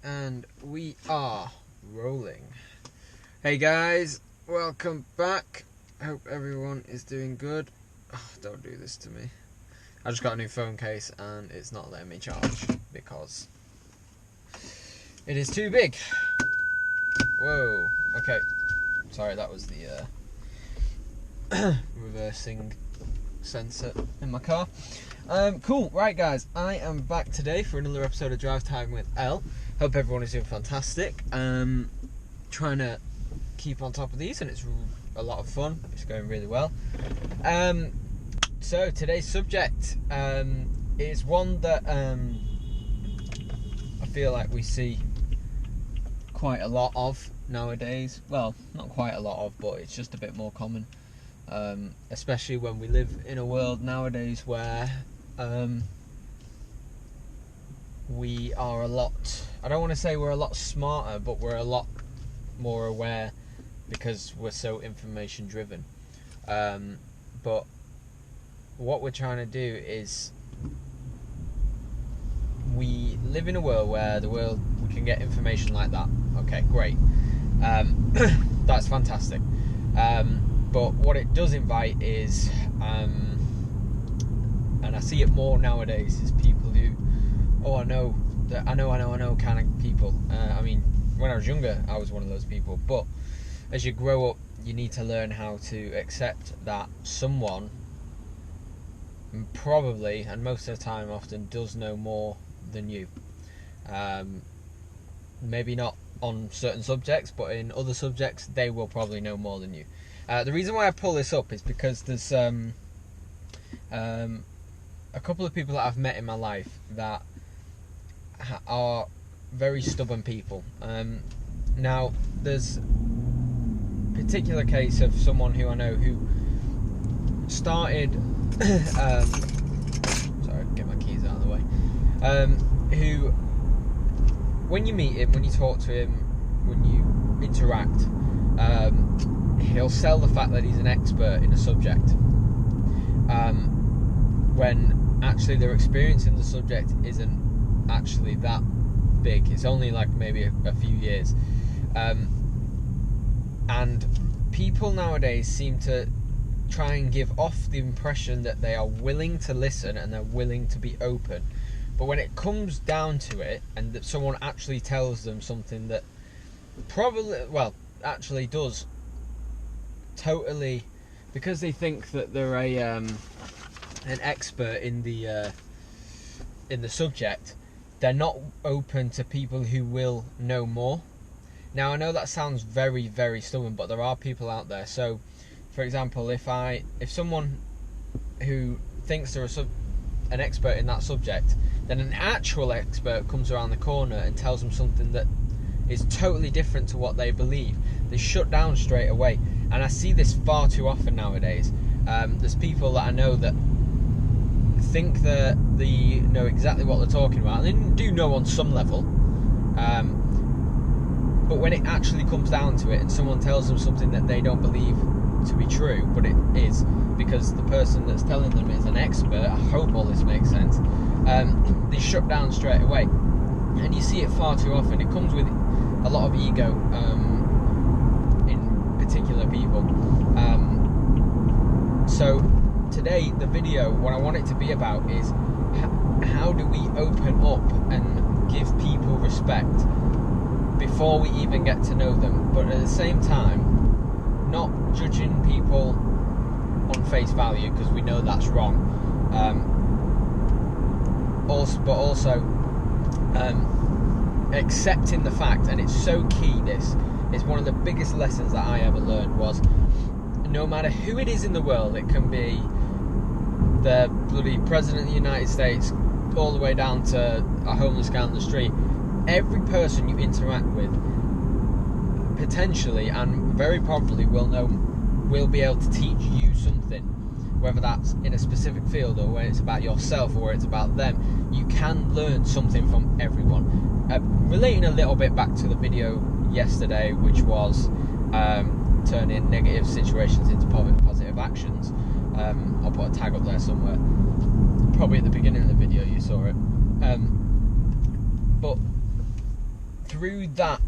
And we are rolling. Hey guys, welcome back. Hope everyone is doing good. Oh, don't do this to me. I just got a new phone case and it's not letting me charge because it is too big. Whoa, okay. Sorry, that was the reversing sensor in my car. Cool, right guys, I am back today for another episode of Drive Time with Elle. Hope everyone is doing fantastic. Trying to keep on top of these and it's a lot of fun. It's going really well. So today's subject is one that I feel like we see quite a lot of nowadays. Well, not quite a lot of, but it's just a bit more common. Especially when we live in a world nowadays where we are a lot, I don't want to say we're a lot smarter, but we're a lot more aware because we're so information driven. But what we're trying to do is, we live in a world where we can get information like that. Okay, great. That's fantastic. But what it does invite is, and I see it more nowadays, is people who, I know kind of people. I mean, when I was younger, I was one of those people. But as you grow up, you need to learn how to accept that someone probably, and most of the time often, does know more than you. Maybe not on certain subjects, but in other subjects, they will probably know more than you. The reason why I pull this up is because there's a couple of people that I've met in my life that are very stubborn people. Now, there's a particular case of someone who I know who started sorry, get my keys out of the way. Who, when you meet him, when you talk to him, when you interact, he'll sell the fact that he's an expert in a subject, when actually their experience in the subject isn't actually that big. It's only like maybe a few years. And people nowadays seem to try and give off the impression that they are willing to listen and they're willing to be open. But when it comes down to it, and that someone actually tells them something that actually does totally, because they think that they're an expert in the subject, they're not open to people who will know more. Now, I know that sounds very, very stubborn, but there are people out there. So, for example, if someone who thinks they're an expert in that subject, then an actual expert comes around the corner and tells them something that is totally different to what they believe, they shut down straight away. And I see this far too often nowadays. There's people that I know that think that they know exactly what they're talking about, and they do know on some level. But when it actually comes down to it and someone tells them something that they don't believe to be true, but it is, because the person that's telling them is an expert, I hope all this makes sense, they shut down straight away. And you see it far too often. It comes with a lot of ego in particular people. So today, the video, what I want it to be about is how do we open up and give people respect before we even get to know them, but at the same time not judging people on face value, because we know that's wrong. Also accepting the fact, and it's so key, this is one of the biggest lessons that I ever learned, was no matter who it is in the world, it can be the bloody President of the United States all the way down to a homeless guy on the street, every person you interact with potentially and very probably will be able to teach you something, whether that's in a specific field or when it's about yourself or where it's about them. You can learn something from everyone. Relating a little bit back to the video yesterday, which was turning negative situations into positive actions. I'll put a tag up there somewhere. Probably at the beginning of the video you saw it. But through that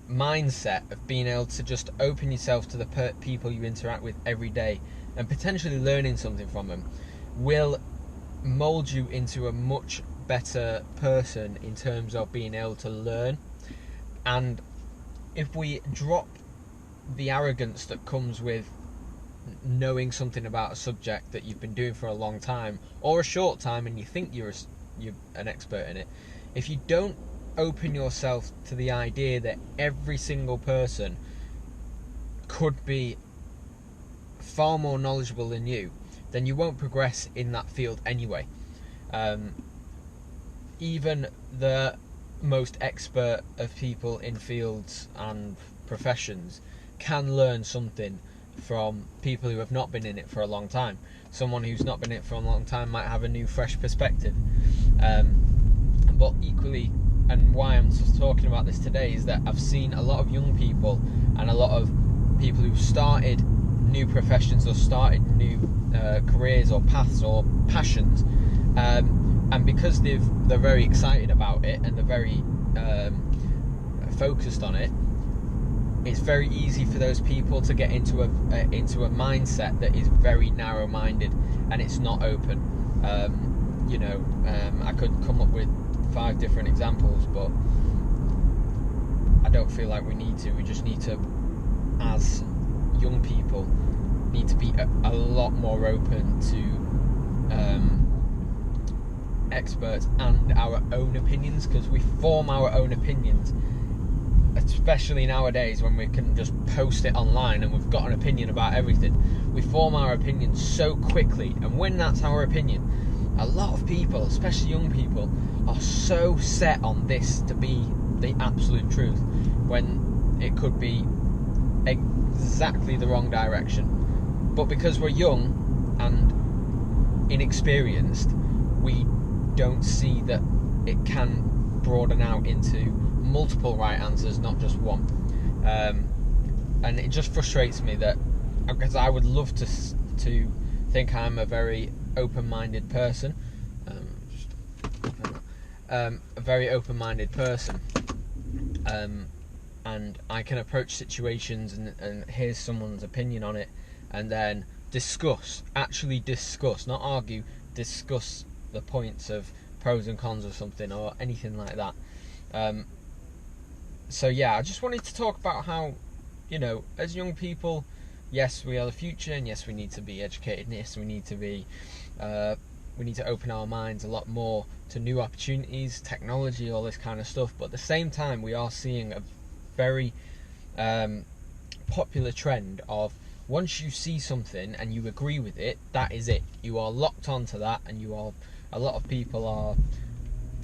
mindset of being able to just open yourself to the people you interact with every day and potentially learning something from them will mold you into a much better person in terms of being able to learn. And if we drop the arrogance that comes with knowing something about a subject that you've been doing for a long time or a short time and you think you're an expert in it, if you don't open yourself to the idea that every single person could be far more knowledgeable than you, then you won't progress in that field anyway. Even the most expert of people in fields and professions can learn something from people who have not been in it for a long time. Someone who's not been in it for a long time might have a new, fresh perspective. But equally, and why I'm just talking about this today, is that I've seen a lot of young people and a lot of people who've started new professions or started new careers or paths or passions, and because they're very excited about it and they're very focused on it, it's very easy for those people to get into a mindset that is very narrow-minded and it's not open. I could come up with 5 different examples, but I don't feel like we need to. We just need to, as young people, need to be a lot more open to experts and our own opinions, because we form our own opinions, especially nowadays when we can just post it online and we've got an opinion about everything. We form our opinions so quickly, and when that's our opinion, a lot of people, especially young people, are so set on this to be the absolute truth when it could be exactly the wrong direction. But because we're young and inexperienced, we don't see that it can broaden out into multiple right answers, not just one. And it just frustrates me that, because I would love to think I'm a very open-minded person, and I can approach situations and hear someone's opinion on it, and then actually discuss, not argue, discuss the points of pros and cons of something or anything like that. So yeah, I just wanted to talk about how, as young people, yes, we are the future, and yes, we need to be educated, and yes, we need to open our minds a lot more to new opportunities, technology, all this kind of stuff. But at the same time, we are seeing a very popular trend of, once you see something and you agree with it, that is it. You are locked onto that, and a lot of people are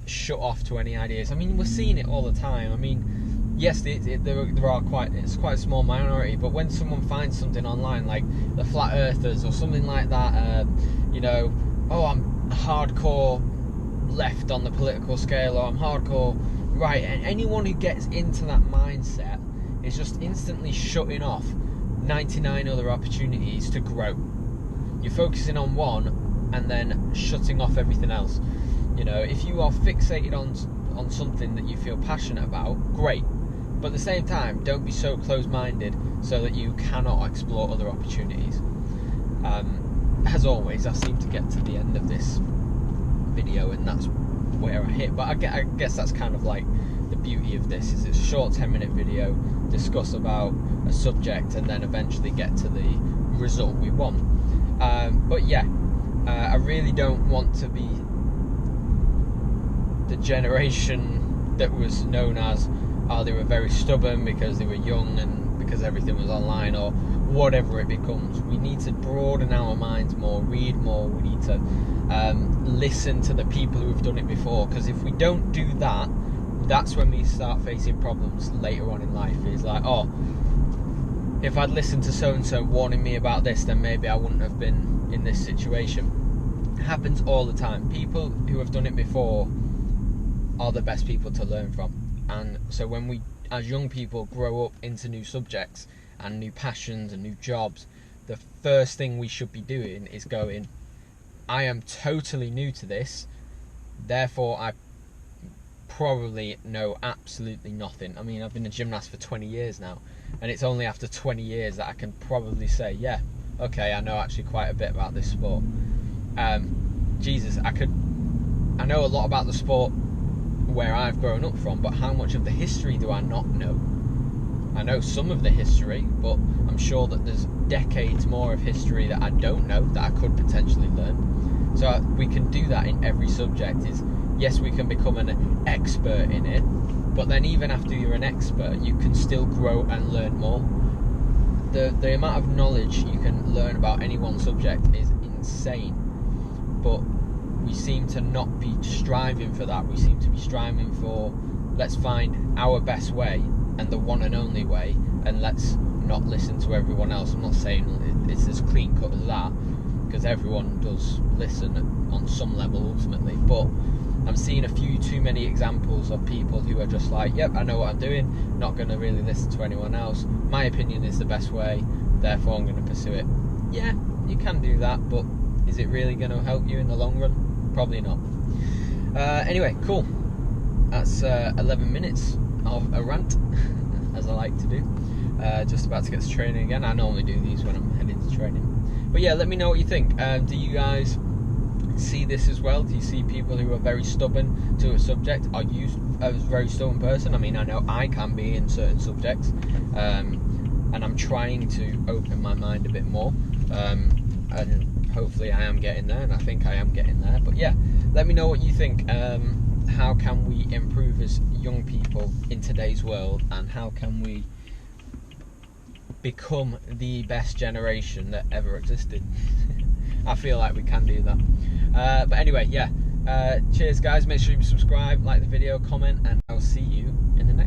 shut off to any ideas. I mean, we're seeing it all the time. I mean, yes, it's quite a small minority, but when someone finds something online like the flat earthers or something like that, I'm hardcore left on the political scale, or I'm hardcore right, and anyone who gets into that mindset is just instantly shutting off 99 other opportunities to grow. You're focusing on one and then shutting off everything else. If you are fixated on something that you feel passionate about, great. But at the same time, don't be so close-minded so that you cannot explore other opportunities. As always, I seem to get to the end of this video and that's where I hit. But I guess that's kind of like the beauty of this, is it's a short 10-minute video, discuss about a subject, and then eventually get to the result we want. But yeah, I really don't want to be the generation that was known as, they were very stubborn because they were young and because everything was online, or whatever it becomes. We need to broaden our minds more, read more, we need to listen to the people who have done it before, because if we don't do that, that's when we start facing problems later on in life. It's like, if I'd listened to so-and-so warning me about this, then maybe I wouldn't have been in this situation. It happens all the time. People who have done it before are the best people to learn from. And so when we, as young people, grow up into new subjects and new passions and new jobs, the first thing we should be doing is going, I am totally new to this, therefore I probably know absolutely nothing. I mean, I've been a gymnast for 20 years now, and it's only after 20 years that I can probably say, yeah, okay, I know actually quite a bit about this sport. Jesus, I know a lot about the sport where I've grown up from, but how much of the history do I not know? I know some of the history, but I'm sure that there's decades more of history that I don't know that I could potentially learn. So we can do that in every subject. Yes, we can become an expert in it, but then even after you're an expert, you can still grow and learn more. The amount of knowledge you can learn about any one subject is insane, but we seem to not be striving for that. We seem to be striving for, let's find our best way and the one and only way, and let's not listen to everyone else. I'm not saying it's as clean cut as that, because everyone does listen on some level ultimately, but I'm seeing a few too many examples of people who are just like, yep, I know what I'm doing, not going to really listen to anyone else, my opinion is the best way, therefore I'm going to pursue it. Yeah, you can do that, but is it really going to help you in the long run? Probably not. Anyway, cool. That's 11 minutes of a rant, as I like to do. Just about to get to training again. I normally do these when I'm heading to training. But yeah, let me know what you think. Do you guys see this as well? Do you see people who are very stubborn to a subject? Are you a very stubborn person? I mean, I know I can be in certain subjects, and I'm trying to open my mind a bit more, and hopefully I am getting there, and I think I am getting there. But yeah, let me know what you think. How can we improve as young people in today's world, and how can we become the best generation that ever existed? I feel like we can do that. But anyway, yeah, cheers guys, make sure you subscribe, like the video, comment, and I'll see you in the next